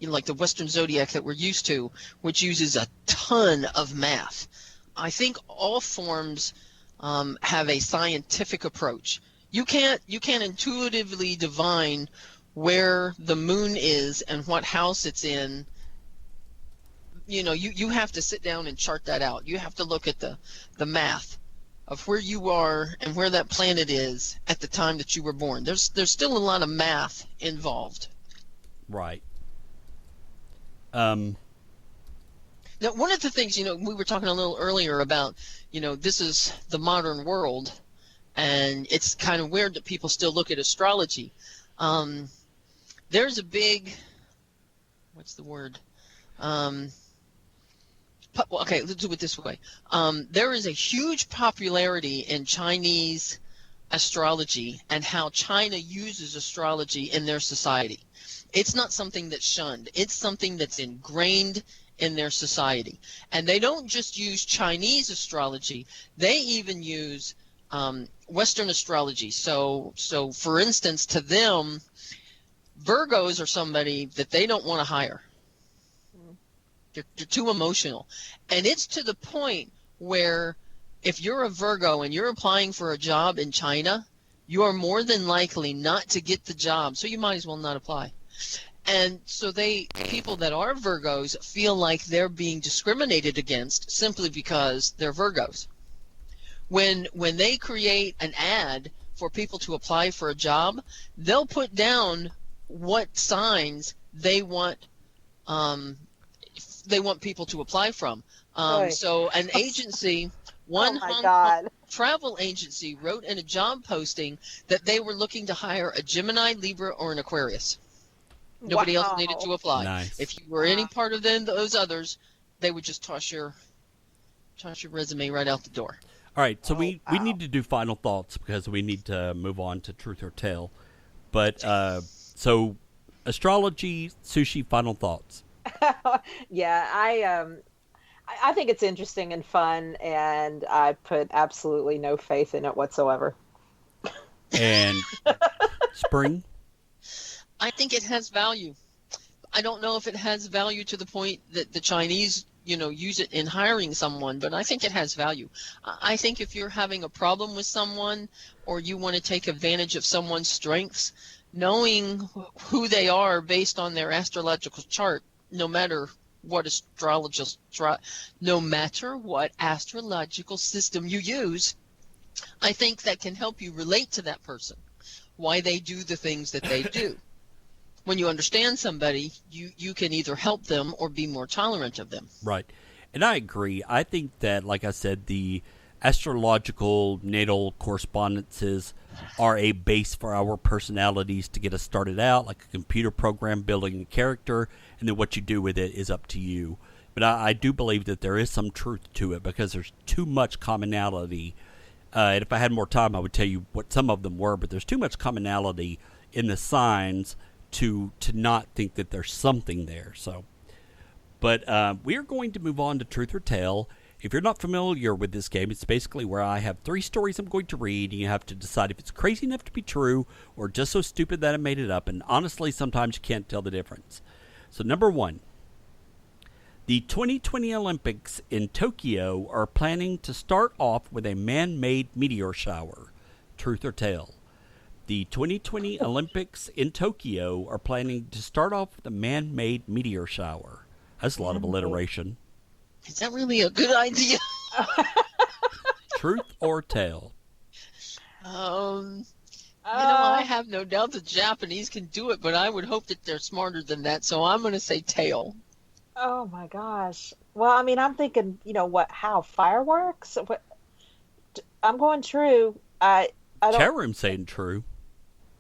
like the Western zodiac that we're used to, which uses a ton of math. I think all forms have a scientific approach. You can't intuitively divine where the moon is and what house it's in. You have to sit down and chart that out. You have to look at the math of where you are and where that planet is at the time that you were born. There's still a lot of math involved. Right. Now, one of the things, we were talking a little earlier about, this is the modern world, and it's kind of weird that people still look at astrology. There's a big, okay, let's do it this way. There is a huge popularity in Chinese astrology and how China uses astrology in their society. It's not something that's shunned. It's something that's ingrained in their society. And they don't just use Chinese astrology. They even use Western astrology. So for instance, to them, Virgos are somebody that they don't want to hire. They're too emotional. And it's to the point where if you're a Virgo and you're applying for a job in China, you are more than likely not to get the job. So you might as well not apply. And so people that are Virgos feel like they're being discriminated against simply because they're Virgos. When they create an ad for people to apply for a job, they'll put down what signs they want people to apply from. So an agency, one travel agency wrote in a job posting that they were looking to hire a Gemini, Libra, or an Aquarius. Nobody else needed to apply. Nice. If you were any part of those others, they would just toss your resume right out the door. All right, so we need to do final thoughts because we need to move on to Truth or Tale. But so astrology, sushi, final thoughts. Yeah, I think it's interesting and fun, and I put absolutely no faith in it whatsoever. And Spring? I think it has value. I don't know if it has value to the point that the Chinese, use it in hiring someone, but I think it has value. I think if you're having a problem with someone or you want to take advantage of someone's strengths, knowing who they are based on their astrological chart, no matter what astrological system you use, I think that can help you relate to that person, why they do the things that they do. When you understand somebody, you can either help them or be more tolerant of them. Right. And I agree. I think that, like I said, the astrological natal correspondences are a base for our personalities to get us started out, like a computer program building a character, and then what you do with it is up to you. But I do believe that there is some truth to it because there's too much commonality. And if I had more time, I would tell you what some of them were, but there's too much commonality in the signs to not think that there's something there. So, but we are going to move on to Truth or Tale. If you're not familiar with this game, it's basically where I have 3 stories I'm going to read, and you have to decide if it's crazy enough to be true or just so stupid that I made it up. And honestly, sometimes you can't tell the difference. So, number 1. The 2020 Olympics in Tokyo are planning to start off with a man-made meteor shower. Truth or Tale? The 2020 Olympics in Tokyo are planning to start off with a man-made meteor shower. That's a lot of alliteration. Is that really a good idea? Truth or Tale? I have no doubt the Japanese can do it, but I would hope that they're smarter than that, so I'm going to say Tale. Oh my gosh. Well, I mean, I'm thinking, how fireworks? I'm going true. I don't. Chat room saying true.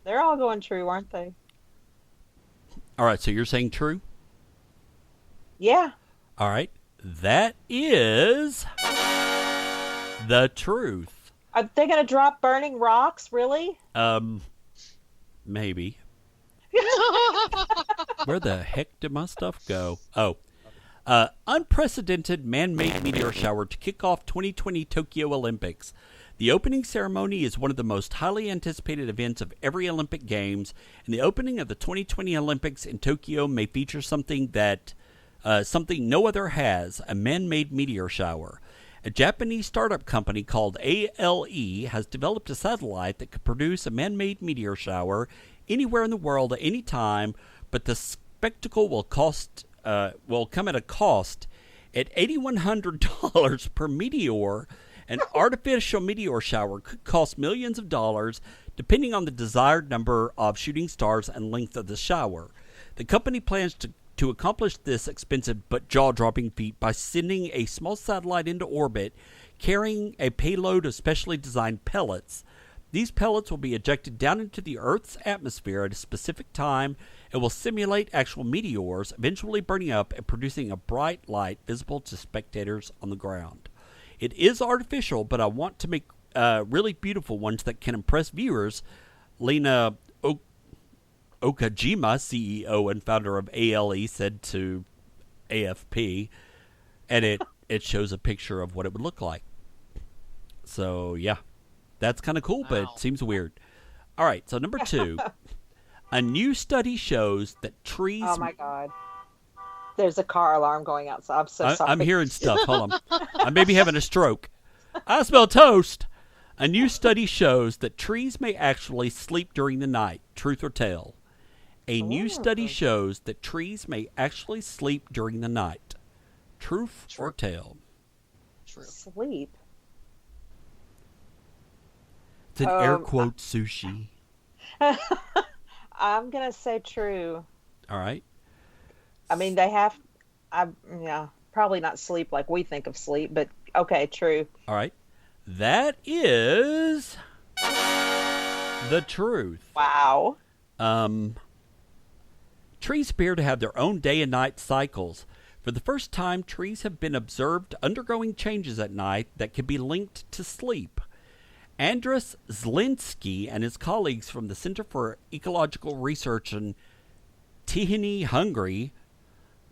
They're all going true, aren't they? All right, so you're saying true? Yeah. All right. That is the truth. Are they going to drop burning rocks? Really? Maybe. Where the heck did my stuff go? Oh. Unprecedented man-made meteor shower to kick off 2020 Tokyo Olympics. The opening ceremony is one of the most highly anticipated events of every Olympic Games, and the opening of the 2020 Olympics in Tokyo may feature something no other has, a man-made meteor shower. A Japanese startup company called ALE has developed a satellite that could produce a man-made meteor shower anywhere in the world at any time, but the spectacle will come at a cost at $8,100 per meteor. An artificial meteor shower could cost millions of dollars, depending on the desired number of shooting stars and length of the shower. The company plans to accomplish this expensive but jaw-dropping feat by sending a small satellite into orbit carrying a payload of specially designed pellets. These pellets will be ejected down into the Earth's atmosphere at a specific time and will simulate actual meteors, eventually burning up and producing a bright light visible to spectators on the ground. It is artificial, but I want to make really beautiful ones that can impress viewers, Lena Okajima, CEO and founder of ALE, said to AFP, and it shows a picture of what it would look like. So, yeah. That's kind of cool, but Wow. it seems weird. All right, so number 2. A new study shows that trees... Oh my God. There's a car alarm going outside. I'm so sorry. I'm hearing stuff. Hold on. I may be having a stroke. I smell toast. A new study shows that trees may actually sleep during the night. Truth or tale? A new study shows that trees may actually sleep during the night. Truth or tale? True. Sleep. It's an air quote sushi. I'm gonna say true. All right. I mean, yeah, probably not sleep like we think of sleep, but okay, true. All right. That is the truth. Wow. Trees appear to have their own day and night cycles. For the first time, trees have been observed undergoing changes at night that can be linked to sleep. Andras Zelinsky and his colleagues from the Center for Ecological Research in Tihany, Hungary,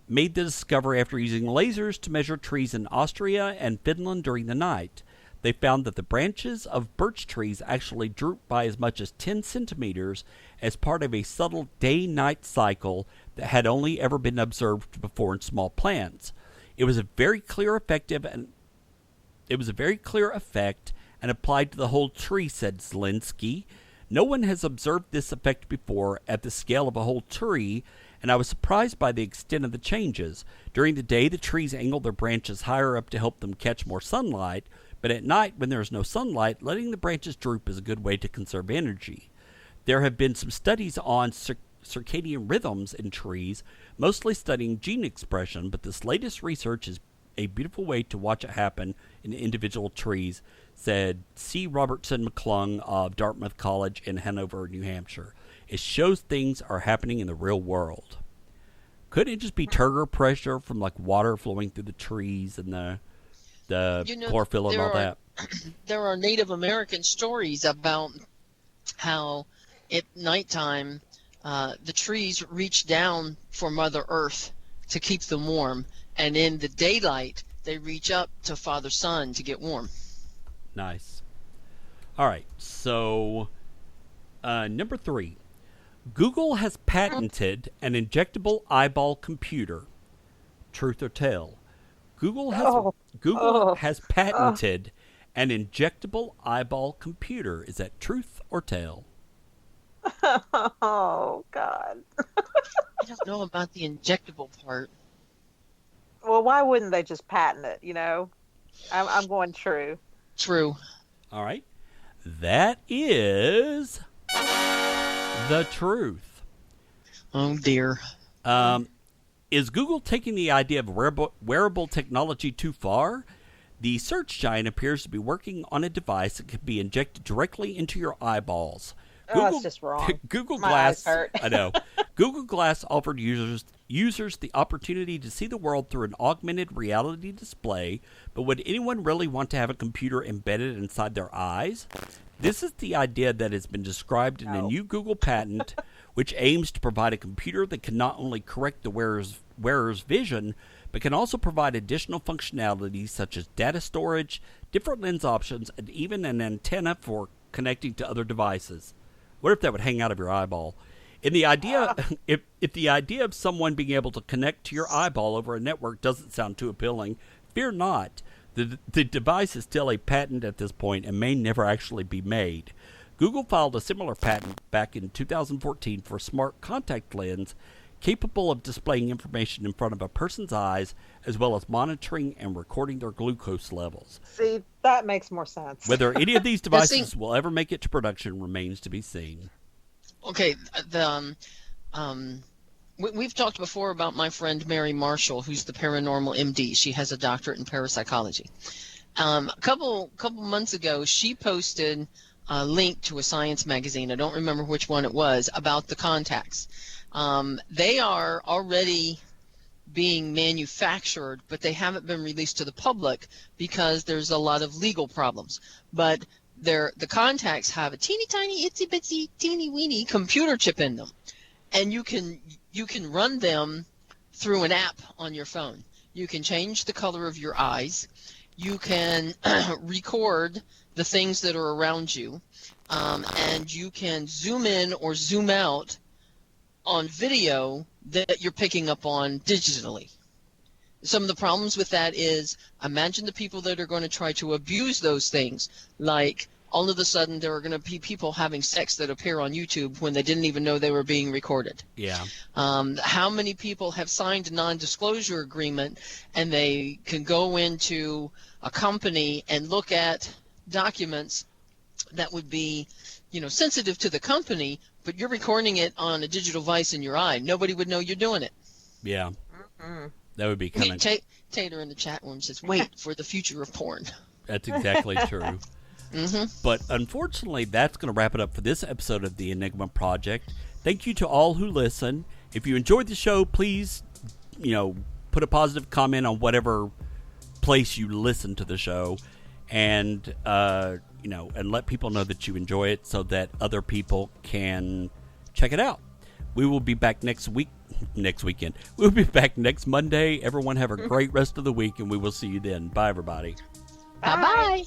made the discovery after using lasers to measure trees in Austria and Finland during the night. They found that the branches of birch trees actually droop by as much as 10 centimeters as part of a subtle day-night cycle that had only ever been observed before in small plants. It was a very clear effect and applied to the whole tree, said Zelinsky. No one has observed this effect before at the scale of a whole tree, and I was surprised by the extent of the changes. During the day, the trees angle their branches higher up to help them catch more sunlight, but at night, when there is no sunlight, letting the branches droop is a good way to conserve energy. There have been some studies on circadian rhythms in trees, mostly studying gene expression, but this latest research is a beautiful way to watch it happen in individual trees, said C. Robertson McClung of Dartmouth College in Hanover, New Hampshire. It shows things are happening in the real world. Could it just be turgor pressure from like water flowing through the trees and the chlorophyll and all that? There are Native American stories about how at nighttime the trees reach down for Mother Earth to keep them warm, and in the daylight they reach up to Father Sun to get warm. Nice. All right, so number 3. Google has patented an injectable eyeball computer. Truth or tale? Google has patented an injectable eyeball computer. Is that truth or tale? Oh God. I don't know about the injectable part. Well, why wouldn't they just patent it? I'm going true. True. All right. That is the truth. Oh dear. Is Google taking the idea of wearable technology too far? The search giant appears to be working on a device that can be injected directly into your eyeballs. That's just wrong. Google My Glass. eyes hurt. I know. Google Glass offered users the opportunity to see the world through an augmented reality display, but would anyone really want to have a computer embedded inside their eyes? This is the idea that has been described in a new Google patent, which aims to provide a computer that can not only correct the wearer's vision, but can also provide additional functionalities such as data storage, different lens options, and even an antenna for connecting to other devices. What if that would hang out of your eyeball? In the idea, if the idea of someone being able to connect to your eyeball over a network doesn't sound too appealing, fear not. The device is still a patent at this point and may never actually be made. Google filed a similar patent back in 2014 for a smart contact lens capable of displaying information in front of a person's eyes, as well as monitoring and recording their glucose levels. See, that makes more sense. Whether any of these devices will ever make it to production remains to be seen. Okay, we've talked before about my friend Mary Marshall, who's the paranormal MD. She has a doctorate in parapsychology. A couple months ago, she posted a link to a science magazine. I don't remember which one it was, about the contacts. They are already being manufactured, but they haven't been released to the public because there's a lot of legal problems. But the contacts have a teeny tiny itsy bitsy teeny weeny computer chip in them, and you can run them through an app on your phone. You can change the color of your eyes. You can record the things that are around you, and you can zoom in or zoom out on video that you're picking up on digitally. Some of the problems with that is, imagine the people that are going to try to abuse those things, like all of a sudden there are going to be people having sex that appear on YouTube when they didn't even know they were being recorded. Yeah. How many people have signed a non-disclosure agreement and they can go into a company and look at documents that would be, sensitive to the company, but you're recording it on a digital device in your eye. Nobody would know you're doing it. Yeah. That would be kind of... Tater in the chat room says, wait for the future of porn. That's exactly true. But unfortunately, that's going to wrap it up for this episode of the Enigma Project. Thank you to all who listen. If you enjoyed the show, please, put a positive comment on whatever place you listen to the show, and and let people know that you enjoy it so that other people can check it out. We will be back next weekend. We'll be back next Monday. Everyone have a great rest of the week, and we will see you then. Bye, everybody. Bye-bye.